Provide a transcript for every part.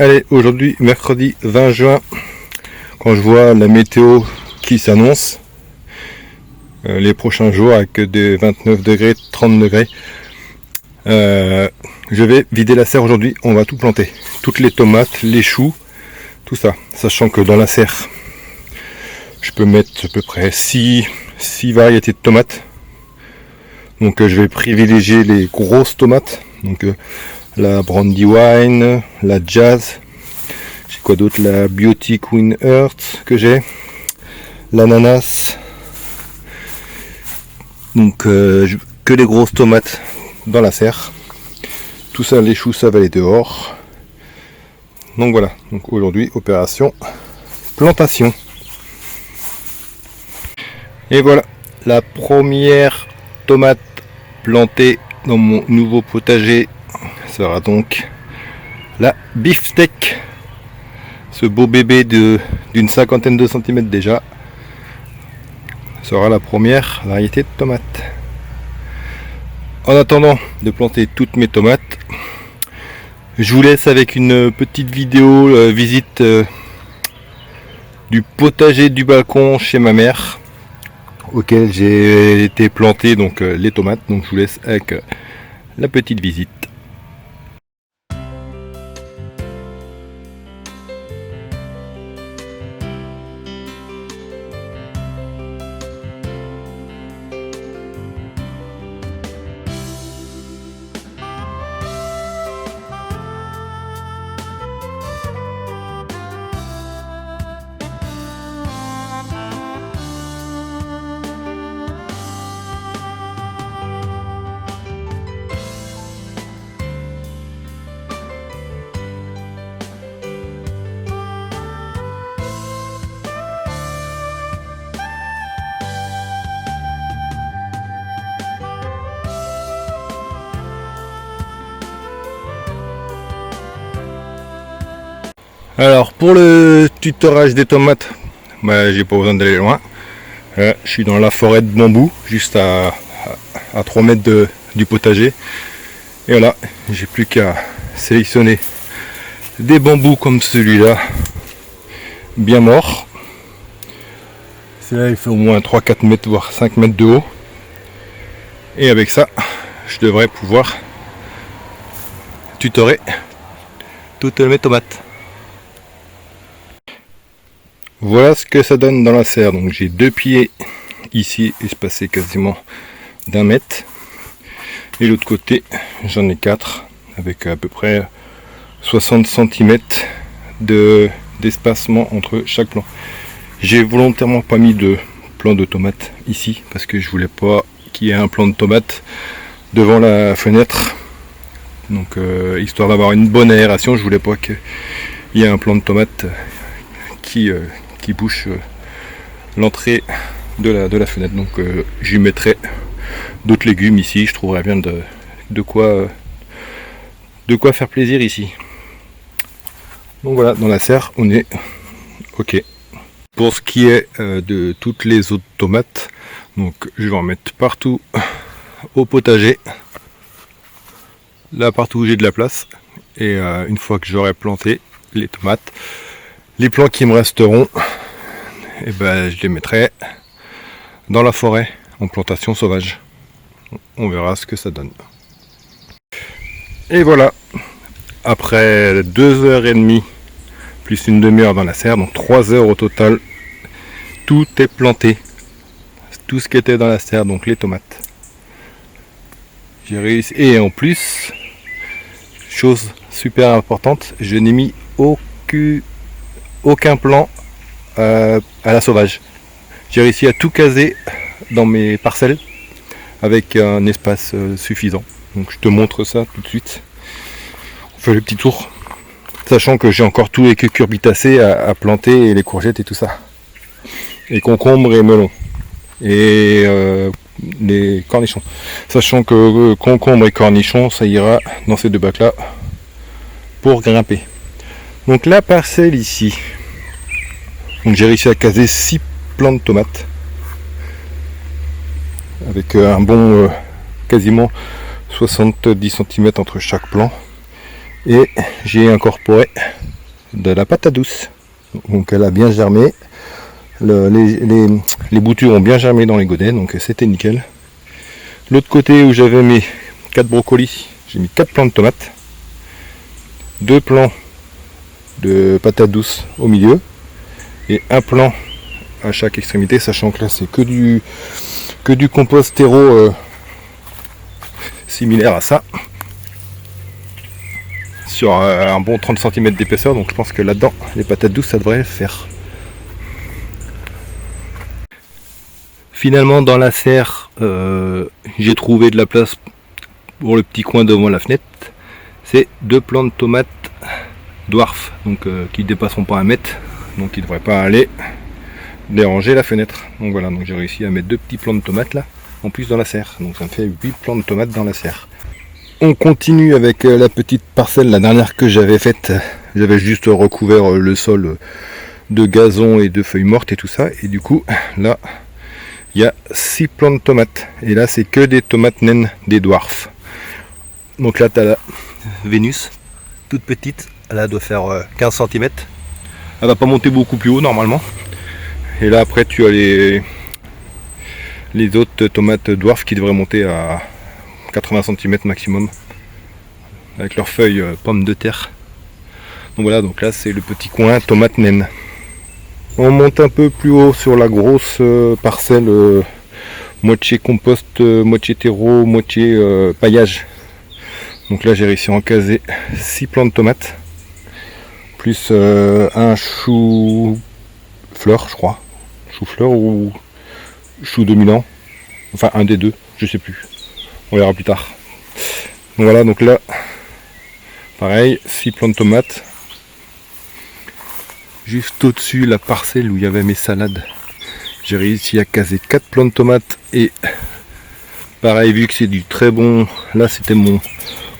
Allez, aujourd'hui, mercredi 20 juin, quand je vois la météo qui s'annonce, les prochains jours avec des 29 degrés, 30 degrés, je vais vider la serre aujourd'hui. On va tout planter. Toutes les tomates, les choux, tout ça. Sachant que dans la serre, je peux mettre à peu près 6 variétés de tomates. Donc je vais privilégier les grosses tomates. Donc la Brandywine, la Jazz, j'ai quoi d'autre, la Biotic Win Earth que j'ai, l'ananas. Donc que les grosses tomates dans la serre. Tout ça, les choux, ça va aller dehors. Donc voilà, donc aujourd'hui opération plantation. Et voilà, la première tomate plantée dans mon nouveau potager sera donc la beefsteak, ce beau bébé d'une cinquantaine de centimètres déjà, sera la première variété de tomates. En attendant de planter toutes mes tomates, je vous laisse avec une petite vidéo visite du potager du balcon chez ma mère, auquel j'ai été planter donc les tomates. Donc je vous laisse avec la petite visite. Alors pour le tutorage des tomates, j'ai pas besoin d'aller loin. Je suis dans la forêt de bambou, juste à 3 mètres du potager. Et voilà, j'ai plus qu'à sélectionner des bambous comme celui-là, bien mort. Celui-là il fait au moins 3-4 mètres, voire 5 mètres de haut. Et avec ça, je devrais pouvoir tutorer toutes mes tomates. Voilà ce que ça donne dans la serre. Donc j'ai 2 pieds ici espacés quasiment d'1 mètre. Et l'autre côté j'en ai 4 avec à peu près 60 cm d'espacement entre chaque plant. J'ai volontairement pas mis de plant de tomates ici parce que je voulais pas qu'il y ait un plant de tomates devant la fenêtre. Donc histoire d'avoir une bonne aération, je voulais pas qu'il y ait un plant de tomates qui bouche l'entrée de la fenêtre. Donc j'y mettrai d'autres légumes ici, je trouverai bien de quoi faire plaisir ici. Donc voilà, dans la serre on est ok. Pour ce qui est de toutes les autres tomates, donc je vais en mettre partout au potager, là partout où j'ai de la place. Et une fois que j'aurai planté les tomates, les plants qui me resteront, et je les mettrai dans la forêt en plantation sauvage. On verra ce que ça donne. Et voilà, après 2h30 plus une demi-heure dans la serre, donc 3 heures au total, tout est planté. Tout ce qui était dans la serre, donc les tomates. J'ai réussi. Et en plus, chose super importante, je n'ai mis aucun plant à la sauvage. J'ai réussi à tout caser dans mes parcelles avec un espace suffisant. Donc je te montre ça tout de suite. On fait le petit tour, sachant que j'ai encore tous les cucurbitacées à planter et les courgettes et tout ça, et concombres et melons et les cornichons, sachant que concombres et cornichons ça ira dans ces 2 bacs là pour grimper. Donc la parcelle ici, donc j'ai réussi à caser 6 plants de tomates avec un bon quasiment 70 cm entre chaque plant, et j'ai incorporé de la patate douce. Donc elle a bien germé. Les boutures ont bien germé dans les godets, donc c'était nickel. L'autre côté où j'avais mes 4 brocolis, j'ai mis 4 plants de tomates, 2 plants de patates douces au milieu et un plant à chaque extrémité, sachant que là c'est que du compost terreau similaire à ça, sur un bon 30 cm d'épaisseur, donc je pense que là-dedans les patates douces ça devrait le faire. Finalement dans la serre, j'ai trouvé de la place pour le petit coin devant la fenêtre. C'est 2 plants de tomates dwarf, donc qui ne dépasseront pas 1 mètre, donc qui ne devraient pas aller déranger la fenêtre. Donc voilà, donc j'ai réussi à mettre 2 petits plants de tomates là, en plus dans la serre, donc ça me fait 8 plants de tomates dans la serre. On continue avec la petite parcelle, la dernière que j'avais faite. J'avais juste recouvert le sol de gazon et de feuilles mortes et tout ça, et du coup là il y a 6 plants de tomates, et là c'est que des tomates naines, des dwarfs. Donc là tu as la Vénus, toute petite, elle doit faire 15 cm, elle va pas monter beaucoup plus haut normalement. Et là après tu as les autres tomates dwarfs qui devraient monter à 80 cm maximum, avec leurs feuilles pommes de terre. Donc voilà, donc là c'est le petit coin tomates naines. On monte un peu plus haut sur la grosse parcelle, moitié compost, moitié terreau, moitié paillage. Donc là j'ai réussi à en caser 6 plants de tomates, plus un chou-fleur je crois, chou-fleur ou chou de Milan, enfin un des deux, je sais plus, on verra plus tard. Donc voilà, donc là pareil, 6 plants de tomates. Juste au-dessus, la parcelle où il y avait mes salades, j'ai réussi à caser 4 plants de tomates. Et pareil, vu que c'est du très bon, là c'était mon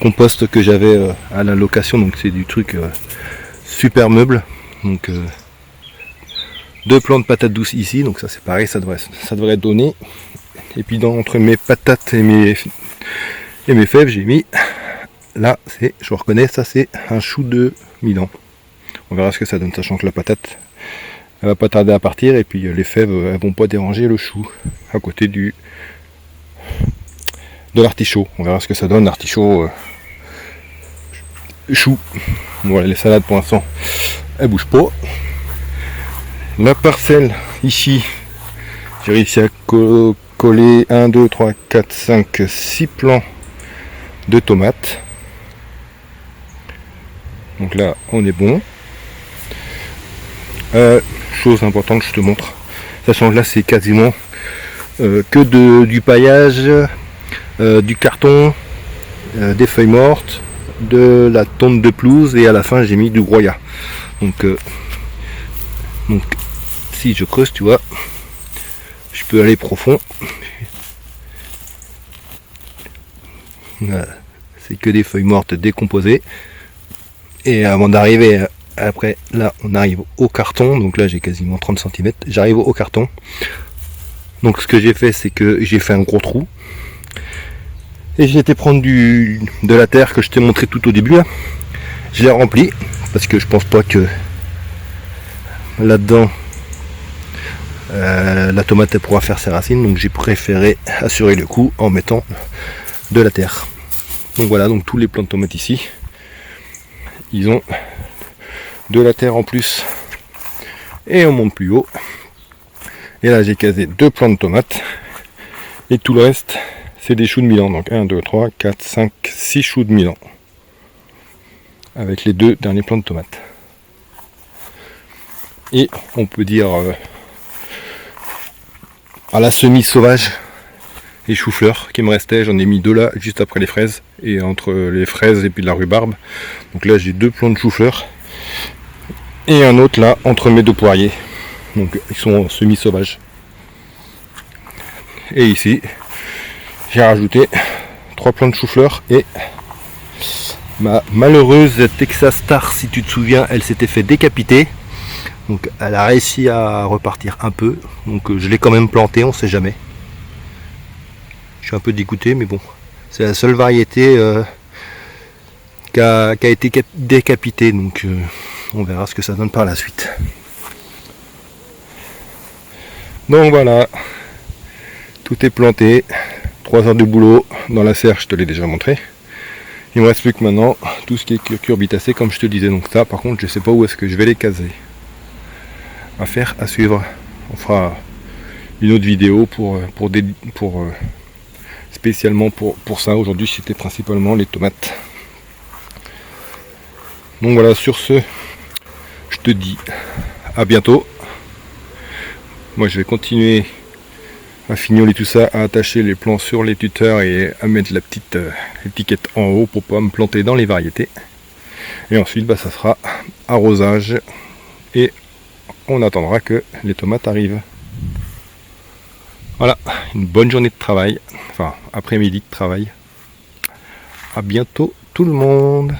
compost que j'avais à la location, donc c'est du truc super meuble. Donc 2 plants de patates douces ici, donc ça c'est pareil, ça devrait donner. Et puis entre mes patates et mes fèves, j'ai mis, là c'est, je reconnais, ça c'est un chou de Milan. On verra ce que ça donne, sachant que la patate elle va pas tarder à partir, et puis les fèves elles vont pas déranger le chou à côté de l'artichaut. On verra ce que ça donne, l'artichaut chou. Voilà, les salades pour l'instant elles bougent pas. La parcelle ici, j'ai réussi à coller 1, 2, 3, 4, 5, 6 plants de tomates. Donc là on est bon. Chose importante, je te montre, sachant que là c'est quasiment que du paillage, du carton, des feuilles mortes, de la tonte de pelouse, et à la fin j'ai mis du broyat. Donc si je creuse, tu vois, je peux aller profond. Voilà. C'est que des feuilles mortes décomposées, et avant d'arriver après, là on arrive au carton, donc là j'ai quasiment 30 cm, j'arrive au carton. Donc ce que j'ai fait, c'est que j'ai fait un gros trou, et j'ai été prendre de la terre que je t'ai montré tout au début là. Je l'ai rempli, parce que je pense pas que là-dedans la tomate elle pourra faire ses racines, donc j'ai préféré assurer le coup en mettant de la terre. Donc voilà, donc tous les plants de tomates ici, ils ont de la terre en plus, et on monte plus haut. Et là j'ai casé 2 plants de tomates, et tout le reste c'est des choux de Milan. Donc 1, 2, 3, 4, 5, 6 choux de Milan, avec les 2 derniers plants de tomates. Et on peut dire à la semi-sauvage les choux-fleurs qui me restaient, j'en ai mis 2 là juste après les fraises, et entre les fraises et puis la rhubarbe. Donc là j'ai 2 plants de choux-fleurs et un autre là entre mes 2 poiriers, donc ils sont semi-sauvages. Et ici j'ai rajouté 3 plants de chou-fleur, et ma malheureuse Texas Star, si tu te souviens, elle s'était fait décapiter, donc elle a réussi à repartir un peu, donc je l'ai quand même planté, on sait jamais. Je suis un peu dégoûté, mais bon, c'est la seule variété qui a été décapitée, donc On verra ce que ça donne par la suite. Donc voilà, tout est planté. 3 heures de boulot dans la serre, je te l'ai déjà montré. Il me reste plus que maintenant tout ce qui est cucurbitacé comme je te disais. Donc ça par contre je sais pas où est-ce que je vais les caser. Affaire à suivre. On fera une autre vidéo spécialement pour ça. Aujourd'hui c'était principalement les tomates. Donc voilà, sur ce, je te dis à bientôt. Moi je vais continuer à fignoler tout ça, à attacher les plants sur les tuteurs et à mettre la petite étiquette en haut pour pas me planter dans les variétés. Et ensuite ça sera arrosage et on attendra que les tomates arrivent. Voilà, une bonne journée de travail, enfin après-midi de travail. À bientôt tout le monde.